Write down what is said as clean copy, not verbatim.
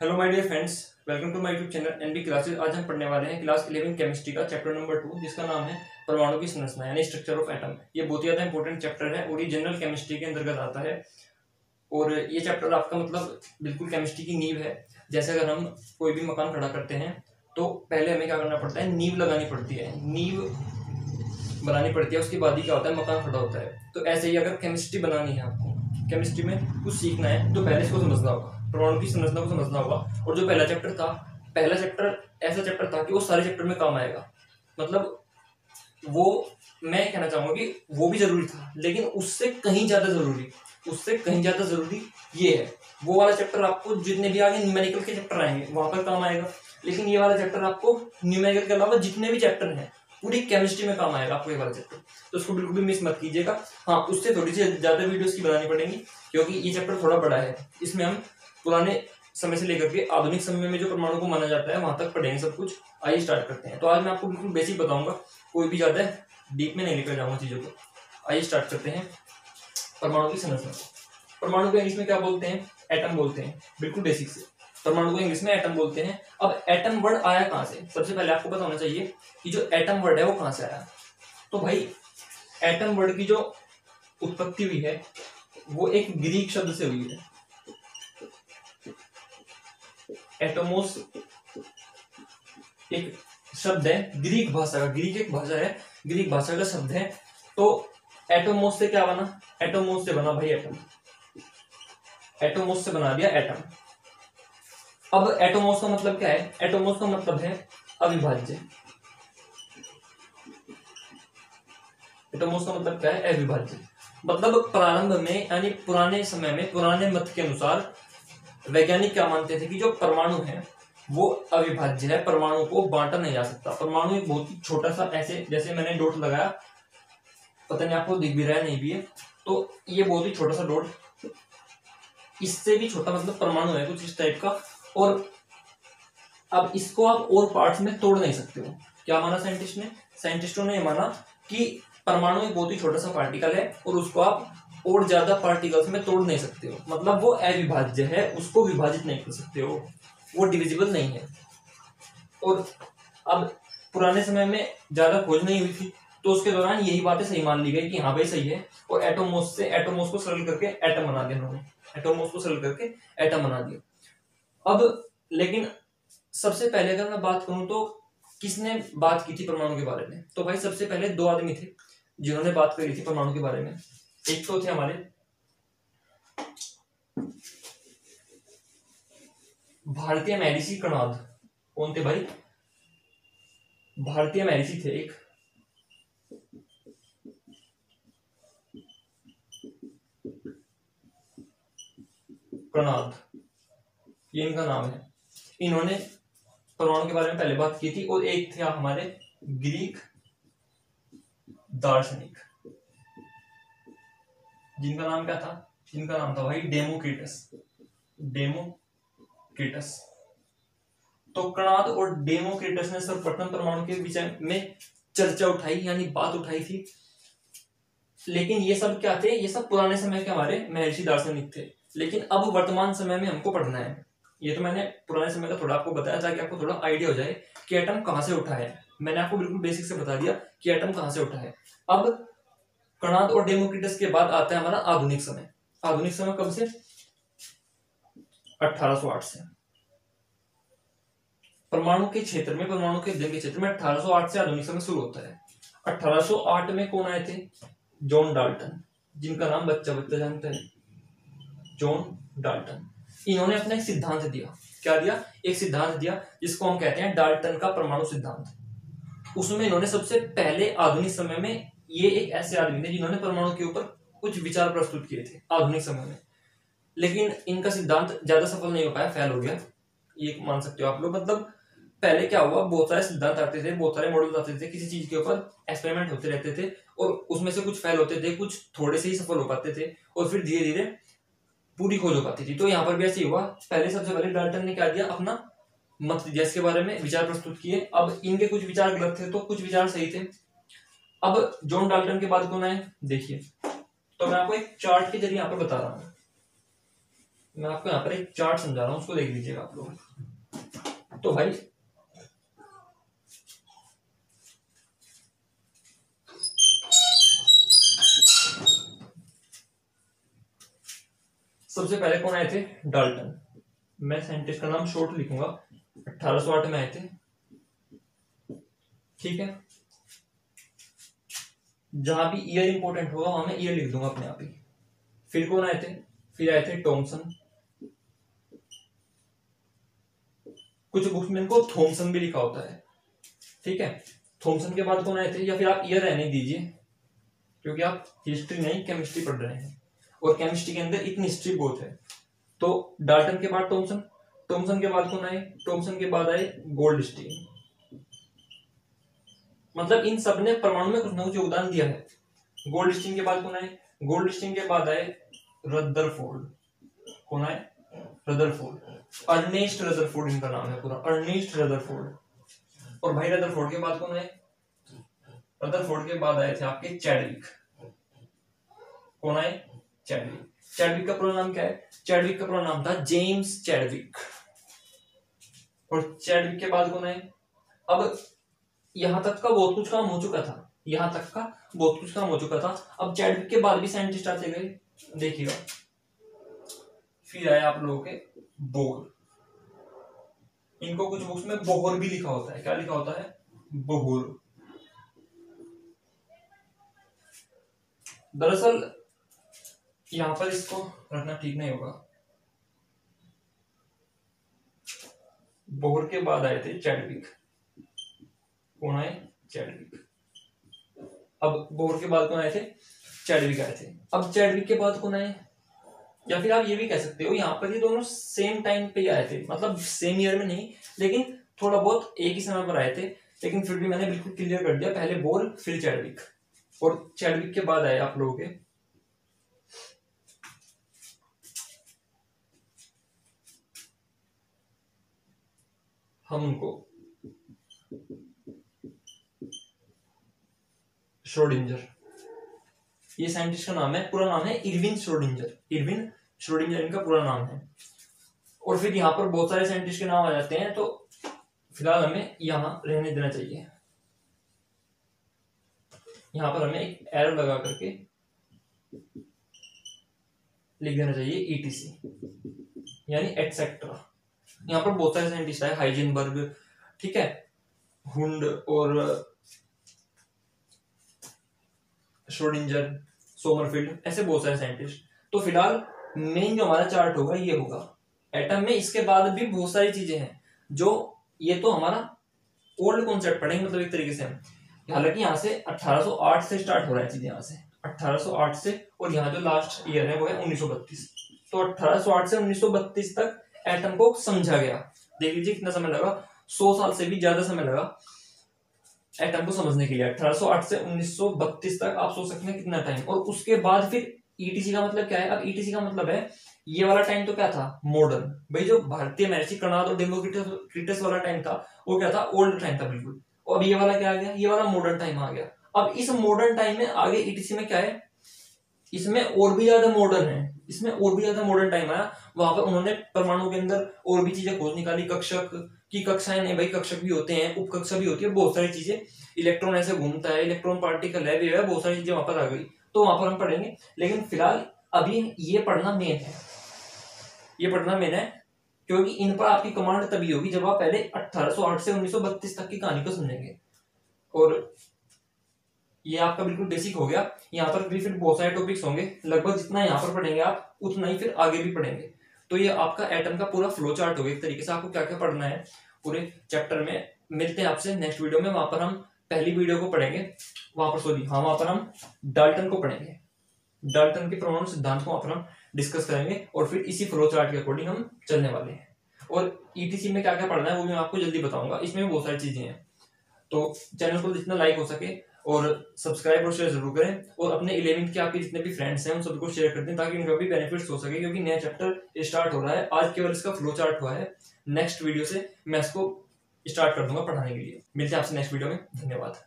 Hello my dear friends, welcome to my YouTube channel NB classes. आज हम पढ़ने वाले हैं क्लास 11 केमिस्ट्री का चैप्टर नंबर 2, जिसका नाम है परमाणु की संरचना यानी स्ट्रक्चर ऑफ एटम। ये बहुत ही ज्यादा इंपॉर्टेंट चैप्टर है और ये जनरल केमिस्ट्री के अंतर्गत आता है। और ये चैप्टर आपका मतलब बिल्कुल केमिस्ट्री की नींव है। जैसे अगर हम कोई भी मकान खड़ा करते हैं तो पहले हमें क्या करना पड़ता है, नींव लगानी पड़ती है, नींव बनानी पड़ती है, उसके बाद ही क्या होता है, मकान खड़ा होता है। तो ऐसे ही अगर केमिस्ट्री बनानी है आपको, केमिस्ट्री में कुछ सीखना है तो पहले इसको समझना होगा, परमाणु की संरचना को समझना होगा। और जो पहला चैप्टर था, पहला चैप्टर ऐसा चैप्टर था कि वो सारे चैप्टर में काम आएगा। मतलब वो मैं कहना चाहूंगा कि वो भी जरूरी था, लेकिन उससे कहीं ज्यादा जरूरी ये है। वो वाला चैप्टर आपको जितने भी आगे न्यूमेरिकल के चैप्टर आएंगे वहां पर काम आएगा, लेकिन ये वाला चैप्टर आपको न्यूमेरिकल के अलावा जितने भी चैप्टर हैं पूरी केमिस्ट्री में काम आएगा आपको ये वाला चैप्टर। तो उसको बिल्कुल भी मिस मत कीजिएगा। हाँ, उससे थोड़ी सी ज्यादा वीडियोस की बनानी पड़ेंगी, क्योंकि ये चैप्टर थोड़ा बड़ा है। इसमें हम पुराने समय से लेकर के आधुनिक समय में जो परमाणु को माना जाता है वहां तक पढ़ेंगे सब कुछ। आइए स्टार्ट करते हैं। तो आज मैं आपको बिल्कुल बेसिक बताऊंगा, कोई भी ज्यादा डीप में नहीं लेकर जाऊंगा चीजों को। आइए स्टार्ट करते हैं परमाणु की संरचना। परमाणु को इंग्लिश में क्या बोलते हैं? एटम बोलते हैं। बिल्कुल बेसिक से परमाणु को इंग्लिश में एटम बोलते हैं। अब एटम वर्ड आया कहां से? सबसे पहले आपको पता होना चाहिए कि जो एटम वर्ड है वो कहां से आया। तो भाई एटम वर्ड की जो उत्पत्ति हुई है वो एक ग्रीक शब्द से हुई है। एटोमोस एक शब्द है ग्रीक भाषा का, ग्रीक एक भाषा है, ग्रीक भाषा का शब्द है। तो एटोमोस से क्या बना? एटोमोस से बना भाई एटम, एटोमोस से बना दिया एटम। अब एटोमोस का मतलब क्या है? एटोमोस का मतलब है अविभाज्य। एटोमोस का मतलब क्या है? अविभाज्य। मतलब प्रारंभ में यानी पुराने समय में, पुराने मत के अनुसार वैज्ञानिक क्या मानते थे कि जो परमाणु है वो अविभाज्य है, परमाणु को बांटा नहीं जा सकता। परमाणु एक बहुत ही छोटा सा, ऐसे जैसे मैंने डॉट लगाया, पता नहीं आपको दिख भी रहा है नहीं भी है, तो ये बहुत ही छोटा सा डॉट, इससे भी छोटा मतलब परमाणु है कुछ इस टाइप का। और अब इसको आप और पार्ट्स में तोड़ नहीं सकते हो। क्या माना साइंटिस्टों ने माना कि परमाणु एक बहुत ही छोटा सा पार्टिकल है और उसको आप और ज्यादा पार्टिकल्स में तोड़ नहीं सकते हो। मतलब वो अविभाज्य है, उसको विभाजित नहीं कर सकते हो, वो डिविजिबल नहीं है। और अब पुराने समय में ज्यादा खोज नहीं हुई थी, तो उसके दौरान यही बातें सही मान ली गई कि हाँ भाई सही है। और एटोमोस को सरल करके एटम बना दिया उन्होंने, एटोमोस को सरल करके एटम बना दिया। अब लेकिन सबसे पहले अगर मैं बात करूं तो किसने बात की थी परमाणु के बारे में? तो भाई सबसे पहले दो आदमी थे जिन्होंने बात करी थी परमाणु के बारे में। एक तो थे हमारे भारतीय महर्षि कणाद। कौन थे भाई? भारतीय महर्षि थे एक, कणाद, ये इनका नाम है। इन्होंने परमाणु के बारे में पहले बात की थी। और एक थे हमारे ग्रीक दार्शनिक, जिनका नाम क्या था? जिनका नाम था भाई डेमोक्रिटस, डेमोक्रिटस। तो कणाद और डेमोक्रिटस ने सर्वप्रथम परमाणु के विषय में चर्चा उठाई, यानी बात उठाई थी। लेकिन ये सब क्या थे? ये सब पुराने समय के हमारे महर्षि दार्शनिक थे। लेकिन अब वर्तमान समय में हमको पढ़ना है। ये तो मैंने पुराने समय का थोड़ा आपको बताया ताकि आपको थोड़ा आइडिया हो जाए कि एटम कहां से उठा है। मैंने आपको बिल्कुल बेसिक से बता दिया कि एटम कहां से उठा है। अब कणाद और डेमोक्रिटस के बाद आता है हमारा आधुनिक समय। आधुनिक समय कब से? 1808 से। परमाणु के क्षेत्र में, परमाणु के अध्ययन के क्षेत्र में 1808 से आधुनिक समय शुरू होता है। 1808 में कौन आए थे? जॉन डाल्टन, जिनका नाम बच्चा बच्चा जानते हैं, जॉन डाल्टन। इन्होंने अपना एक सिद्धांत दिया। क्या दिया? एक सिद्धांत दिया जिसको हम कहते हैं डाल्टन का परमाणु सिद्धांत। उसमें इन्होंने सबसे पहले आधुनिक समय में, ये एक ऐसे आदमी थे जिन्होंने परमाणु के ऊपर कुछ विचार प्रस्तुत किए थे आधुनिक समय में। लेकिन इनका सिद्धांत ज्यादा सफल नहीं हो पाया, फेल हो गया, ये मान सकते हो आप लोग। मतलब पहले क्या हुआ, बहुत सारे सिद्धांत आते थे, बहुत सारे मॉडल आते थे, किसी चीज के ऊपर एक्सपेरिमेंट होते रहते थे और उसमें से कुछ फेल होते थे, कुछ थोड़े से ही सफल हो पाते थे और फिर धीरे धीरे पूरी खोज हो पाती थी। तो यहाँ पर भी ऐसे ही हुआ। पहले सबसे पहले डाल्टन ने क्या दिया? अपना मत दिया, इसके बारे में विचार प्रस्तुत किए। अब इनके कुछ विचार गलत थे तो कुछ विचार सही थे। अब जॉन डाल्टन के बाद कौन आए? देखिए, तो मैं आपको एक चार्ट के जरिए यहाँ पर बता रहा हूँ। मैं आपको यहाँ पर एक चार्ट समझा रहा हूँ, उसको देख लीजिएगा आप लोग। तो भाई सबसे पहले कौन आए थे? डाल्टन। मैं साइंटिस्ट का नाम शॉर्ट लिखूंगा, 1808 में आए थे, ठीक है। जहां भी ईयर इंपॉर्टेंट होगा वहां मैं ईयर लिख दूंगा अपने आप ही। फिर कौन आए थे? फिर आए थे टॉमसन। कुछ बुक्स में इनको थॉमसन भी लिखा होता है, ठीक है। थॉमसन के बाद कौन आए थे? या फिर आप ईयर रहने दीजिए, क्योंकि आप हिस्ट्री नहीं केमिस्ट्री पढ़ रहे हैं और केमिस्ट्री के अंदर इतनी हिस्ट्री बहुत है। तो डाल्टन के बाद टॉमसन, टॉमसन के बाद कौन आए? टॉमसन के बाद आए गोल्डस्टीन। मतलब इन सब ने परमाणु में कुछ ना कुछ योगदान दिया है। गोल्डस्टीन के बाद कौन आए? गोल्डस्टीन के बाद आए रदरफोर्ड। कौन आए? रदरफोर्ड। अर्नेस्ट रदरफोर्ड इनका नाम है पूरा, अर्नेस्ट रदरफोर्ड। और भाई रदरफोर्ड के बाद कौन आए? रदरफोर्ड के बाद आए थे आपके चैडविक। कौन आए? चैडविक। चैडविक का पूरा नाम क्या है? चैडविक का पूरा नाम था जेम्स चैडविक। और चैडविक के बाद कौन आए? अब यहां तक का बहुत कुछ काम हो चुका था, यहां तक का बहुत कुछ काम हो चुका था। अब चैडविक के बाद भी साइंटिस्ट आते गए, देखिएगा। फिर आए आप लोगों के बोर। इनको कुछ बुक्स में बोहर भी लिखा होता है। क्या लिखा होता है? बोहर। दरअसल यहां पर इसको रखना ठीक नहीं होगा। बोहर के बाद आए थे चैडविक। कौन आए? चैडविक। अब बोहर के बाद कौन आए थे? चैडविक आए थे। अब चैडविक के बाद कौन आए? या फिर आप ये भी कह सकते हो यहाँ पर ये दोनों सेम टाइम पे आए थे, मतलब सेम ईयर में नहीं, लेकिन थोड़ा बहुत एक ही समय पर आए थे। लेकिन फिर भी मैंने बिल्कुल क्लियर कर दिया, पहले बोर फिर चैडविक। और चैडविक के बाद आए आप लोगों के हम उनको श्रोडिंजर। ये साइंटिस्ट का नाम है, पूरा नाम है इरविन श्रोडिंजर। इरविन श्रोडिंजर इनका पूरा नाम है। और फिर यहाँ पर बहुत सारे साइंटिस्ट के नाम आ जाते हैं, तो फिलहाल हमें यहाँ रहने देना चाहिए। यहाँ पर हमें एक एरो लगा करके लिख देना चाहिए ईटीसी, यानी एटसेट्रा। यहाँ पर बहुत सारे साइंटिस्ट है, हाइजेनबर्ग, ठीक है, हुंड और श्रोडिंजर, सोमरफील्ड, ऐसे बहुत सारे साइंटिस्ट। तो फिलहाल मेन जो हमारा चार्ट होगा ये होगा एटम में। इसके बाद भी बहुत सारी चीजें हैं जो, ये तो हमारा ओल्ड कॉन्सेप्ट पढ़ेंगे, मतलब एक तरीके से हम, हालांकि यहाँ से 1808 से स्टार्ट हो रहा है चीजें, यहाँ से 1808 से, और यहाँ जो लास्ट ईयर है वो है 1932। तो 1808 से 1932 तक एटम को समझा गया। देख लीजिए कितना समय लगा, 100 साल से भी ज्यादा समय लगा एटम को समझने के लिए। 1808 से 1932 तक आप सोच सकते हैं कितना टाइम। और उसके बाद फिर ईटीसी का मतलब क्या है? अब ईटीसी का मतलब है, ये वाला टाइम तो क्या था? मॉडर्न। भाई जो भारतीय महर्षि कर्नाड और डेमोक्रिटस वाला टाइम था वो क्या था? ओल्ड टाइम था बिल्कुल। और अब ये वाला क्या आ गया? ये वाला मॉडर्न टाइम आ गया। अब इस मॉडर्न टाइम में आगे ईटीसी में क्या है? इसमें और भी ज्यादा मॉडर्न है, इसमें और भी ज्यादा मॉडर्न टाइम आया। वहां पर उन्होंने परमाणु के अंदर और भी चीजें खोज निकाली। कक्षक की कक्षाएं नहीं भाई, कक्षक भी होते हैं, उपकक्षा भी होती है, बहुत सारी चीजें। इलेक्ट्रॉन ऐसे घूमता है, इलेक्ट्रॉन पार्टिकल है, बहुत सारी चीजें वहां पर आ गई, तो वहां पर हम पढ़ेंगे। लेकिन फिलहाल अभी ये पढ़ना मेन है, ये पढ़ना मेन है, क्योंकि इन पर आपकी कमांड तभी होगी जब आप पहले 1808 से 1932 तक की कहानी को समझेंगे। और ये आपका बिल्कुल बेसिक हो गया। यहाँ पर भी फिर बहुत सारे टॉपिक्स होंगे, लगभग जितना यहाँ पर पढ़ेंगे आप उतना ही फिर आगे भी पढ़ेंगे। तो ये आपका एटम का पूरा फ्लो चार्ट हो गया एक तरीके से, आपको क्या क्या पढ़ना है पूरे चैप्टर में। मिलते हैं आपसे नेक्स्ट वीडियो में, वहां पर हम पहली वीडियो को पढ़ेंगे, वहां पर हम डाल्टन को पढ़ेंगे, डाल्टन के परमाणु सिद्धांत को वहां पर हम डिस्कस करेंगे। और फिर इसी फ्लो चार्ट के अकॉर्डिंग हम चलने वाले हैं। और ईटीसी में क्या क्या पढ़ना है वो मैं आपको जल्दी बताऊंगा, इसमें बहुत सारी चीजें हैं। तो चैनल को जितना लाइक हो सके और सब्सक्राइब और शेयर जरूर करें। और अपने 11th के आपके जितने भी फ्रेंड्स हैं उन सबको शेयर कर दें, ताकि उनका भी बेनिफिट्स हो सके, क्योंकि नया चैप्टर स्टार्ट हो रहा है। आज केवल इसका फ्लो चार्ट हुआ है, नेक्स्ट वीडियो से मैं इसको स्टार्ट कर दूंगा पढ़ाने के लिए। मिलते हैं आपसे नेक्स्ट वीडियो में, धन्यवाद।